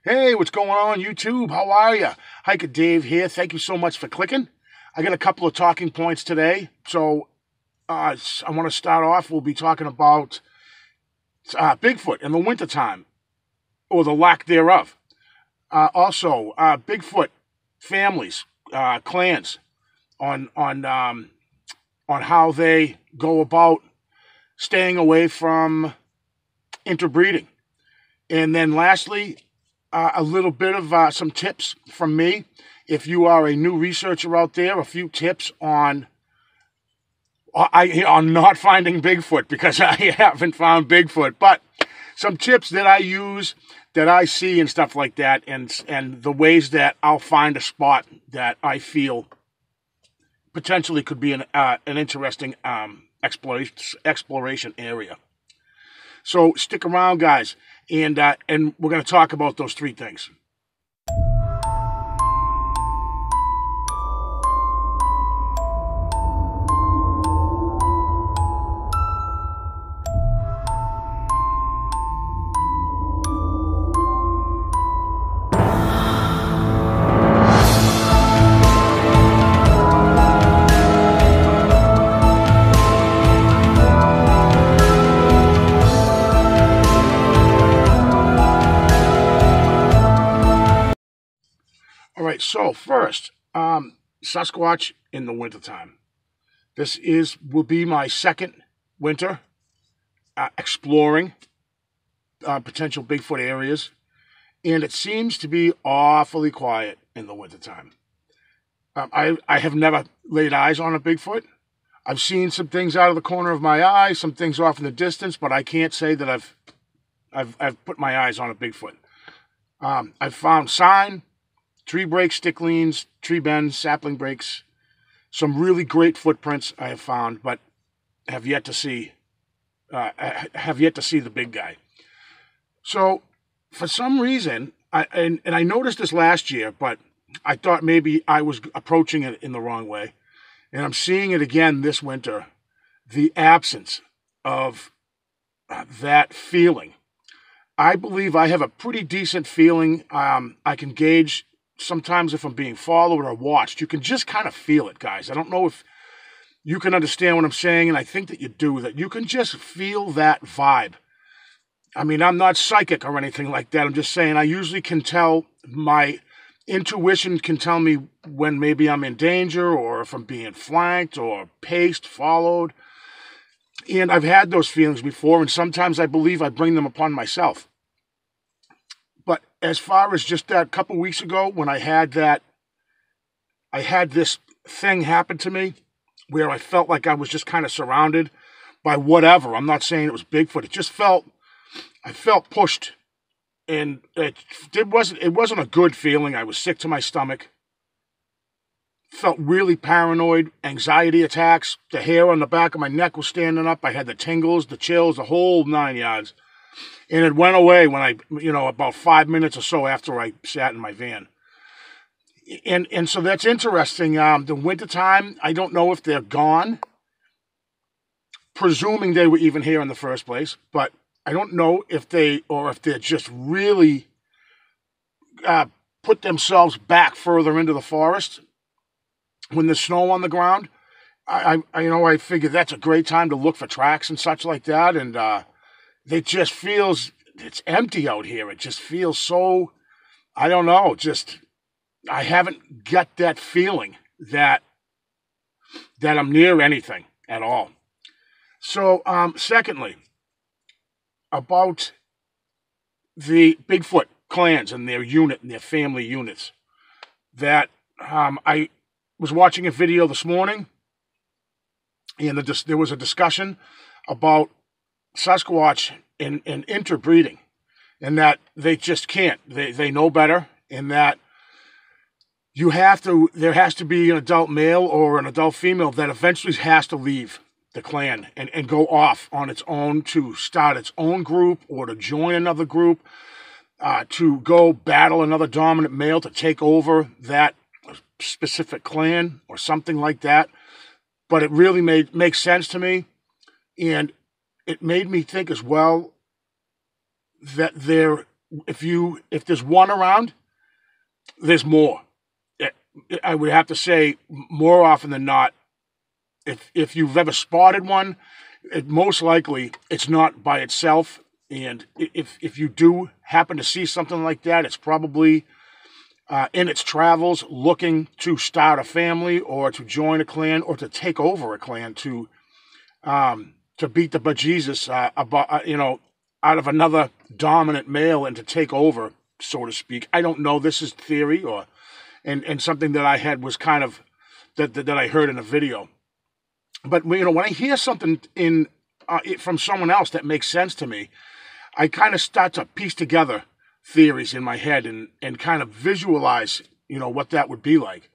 Hey, what's going on YouTube? How are you? Hiker Dave here. Thank you so much for clicking. I got a couple of talking points today. So I want to start off. We'll be talking about Bigfoot in the wintertime, or the lack thereof. Also, Bigfoot families, clans, on how they go about staying away from interbreeding. And then lastly, a little bit of some tips from me. If you are a new researcher out there, a few tips on not finding Bigfoot, because I haven't found Bigfoot, but some tips that I use, that I see and stuff like that, and the ways that I'll find a spot that I feel potentially could be an interesting exploration area. So stick around, guys, and we're going to talk about those three things. All right, so first, Sasquatch in the wintertime. This will be my second winter exploring potential Bigfoot areas, and it seems to be awfully quiet in the wintertime. I have never laid eyes on a Bigfoot. I've seen some things out of the corner of my eye, some things off in the distance, but I can't say that I've put my eyes on a Bigfoot. I've found sign, tree breaks, stick leans, tree bends, sapling breaks, some really great footprints I have found, but have yet to see the big guy. So for some reason, I noticed this last year, but I thought maybe I was approaching it in the wrong way, and I'm seeing it again this winter. The absence of that feeling. I believe I have a pretty decent feeling. I can gauge sometimes if I'm being followed or watched. You can just kind of feel it, guys. I don't know if you can understand what I'm saying, and I think that you do, that you can just feel that vibe. I mean, I'm not psychic or anything like that. I'm just saying I usually can tell, my intuition can tell me when maybe I'm in danger, or if I'm being flanked or paced, followed. And I've had those feelings before, and sometimes I believe I bring them upon myself. But as far as just that couple weeks ago, when I had this thing happen to me where I felt like I was just kind of surrounded by whatever. I'm not saying it was Bigfoot. I felt pushed, and it wasn't a good feeling. I was sick to my stomach. Felt really paranoid, anxiety attacks. The hair on the back of my neck was standing up. I had the tingles, the chills, the whole 9 yards. And it went away when about 5 minutes or so after I sat in my van. And so that's interesting. The wintertime, I don't know if they're gone, presuming they were even here in the first place, but I don't know if they're just really put themselves back further into the forest when there's snow on the ground. I figure that's a great time to look for tracks and such like that, and it just feels, it's empty out here. It just feels so, I don't know, I haven't got that feeling that I'm near anything at all. So, secondly, about the Bigfoot clans and their unit and their family units, that I was watching a video this morning, and there was a discussion about Sasquatch and interbreeding, and that they just can't. They know better, and that there has to be an adult male or an adult female that eventually has to leave the clan and go off on its own to start its own group, or to join another group, to go battle another dominant male to take over that specific clan or something like that. But it really makes sense to me, and it made me think as well that there if there's one around, there's more. I would have to say more often than not, if you've ever spotted one, most likely it's not by itself. And if you do happen to see something like that, it's probably in its travels looking to start a family or to join a clan or to take over a clan to beat the bejesus out of another dominant male and to take over, so to speak. I don't know. This is theory and something that I had was kind of that I heard in a video. But when I hear something from someone else that makes sense to me, I kind of start to piece together theories in my head and kind of visualize, what that would be like.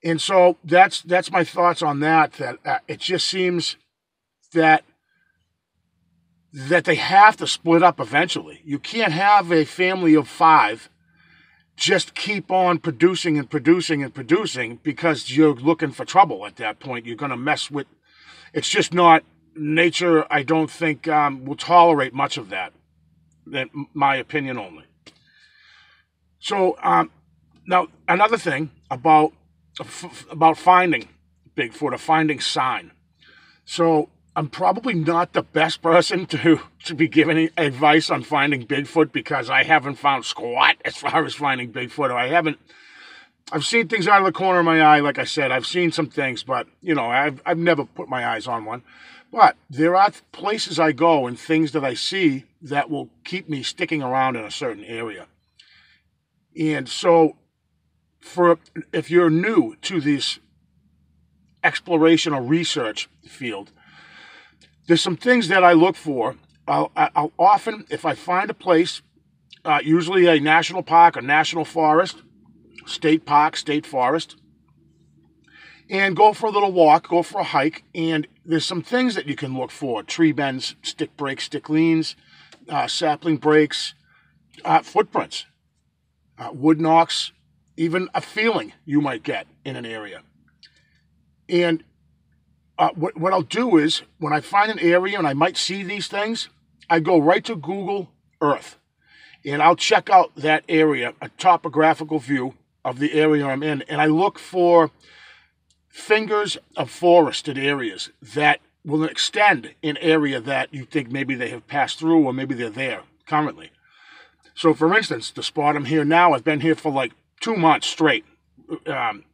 And so that's my thoughts on that. That it just seems that they have to split up eventually. You can't have a family of 5 just keep on producing and producing and producing because you're looking for trouble at that point. You're going to mess with... It's just not... Nature, I don't think, will tolerate much of that. In my opinion only. So, now, another thing about finding Bigfoot or finding sign. So, I'm probably not the best person to be giving advice on finding Bigfoot because I haven't found squat as far as finding Bigfoot. Or I've seen things out of the corner of my eye, like I said. I've seen some things, but, I've never put my eyes on one. But there are places I go and things that I see that will keep me sticking around in a certain area. And so, if you're new to this exploration or research field, there's some things that I look for. I'll often, if I find a place, usually a national park, a national forest, state park, state forest, and go for a little walk, go for a hike, and there's some things that you can look for. Tree bends, stick breaks, stick leans, sapling breaks, footprints, wood knocks, even a feeling you might get in an area. And what I'll do is, when I find an area and I might see these things, I go right to Google Earth, and I'll check out that area, a topographical view of the area I'm in, and I look for fingers of forested areas that will extend an area that you think maybe they have passed through or maybe they're there currently. So, for instance, the spot I'm here now, I've been here for like 2 months straight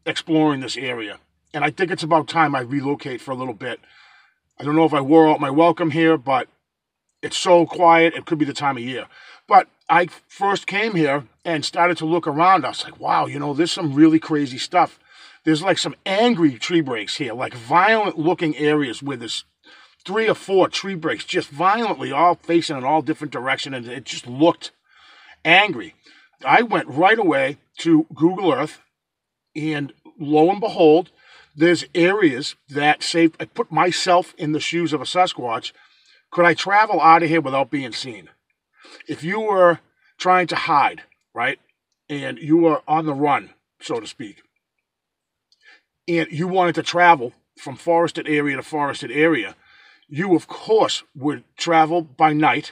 exploring this area. And I think it's about time I relocate for a little bit. I don't know if I wore out my welcome here, but it's so quiet, it could be the time of year. But I first came here and started to look around. I was like, wow, there's some really crazy stuff. There's like some angry tree breaks here, like violent looking areas where there's 3 or 4 tree breaks just violently all facing in all different directions, and it just looked angry. I went right away to Google Earth, and lo and behold, there's areas that say, I put myself in the shoes of a Sasquatch. Could I travel out of here without being seen? If you were trying to hide, right, and you were on the run, so to speak, and you wanted to travel from forested area to forested area, you, of course, would travel by night,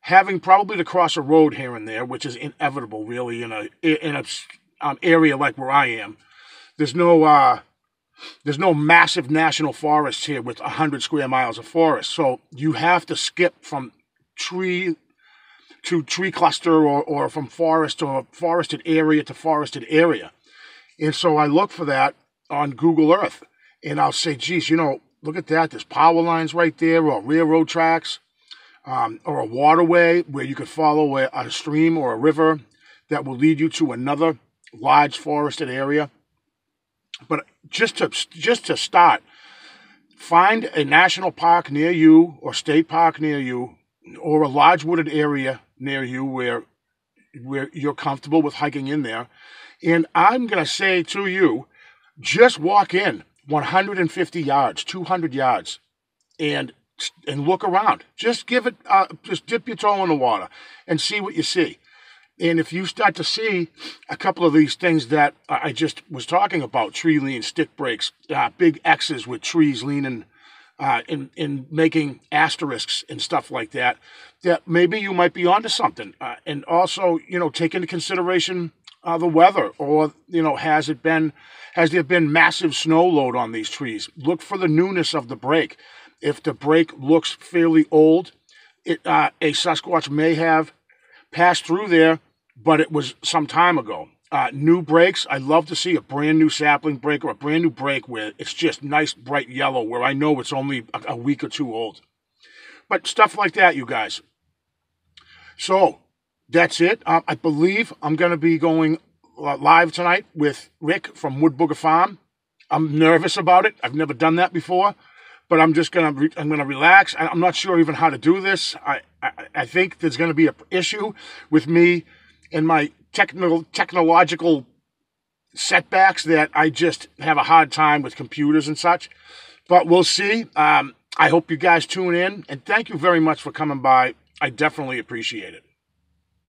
having probably to cross a road here and there, which is inevitable, really, in a area like where I am. There's no massive national forest here with 100 square miles of forest. So you have to skip from tree to tree cluster or from forest or forested area to forested area. And so I look for that on Google Earth. And I'll say, geez, look at that. There's power lines right there or railroad tracks or a waterway where you could follow a stream or a river that will lead you to another large forested area. But just to start, find a national park near you or state park near you or a large wooded area near you where you're comfortable with hiking in there. And I'm going to say to you, just walk in 150 yards, 200 yards, and look around. Just just dip your toe in the water and see what you see. And if you start to see a couple of these things that I just was talking about, tree leans, stick breaks, big X's with trees leaning in making asterisks and stuff like that, that maybe you might be onto something. And also, take into consideration the weather, or has there been massive snow load on these trees? Look for the newness of the break. If the break looks fairly old, a Sasquatch may have passed through there, but it was some time ago. New breaks, I love to see a brand new sapling break or a brand new break where it's just nice bright yellow, where I know it's only a week or two old. But stuff like that, you guys. So that's it. I believe I'm going to be going live tonight with Rick from Wood Booger Farm. I'm nervous about it. I've never done that before, but I'm just gonna relax. I'm not sure even how to do this. I think there's going to be an issue with me and my technological setbacks, that I just have a hard time with computers and such. But we'll see. I hope you guys tune in, and thank you very much for coming by. I definitely appreciate it.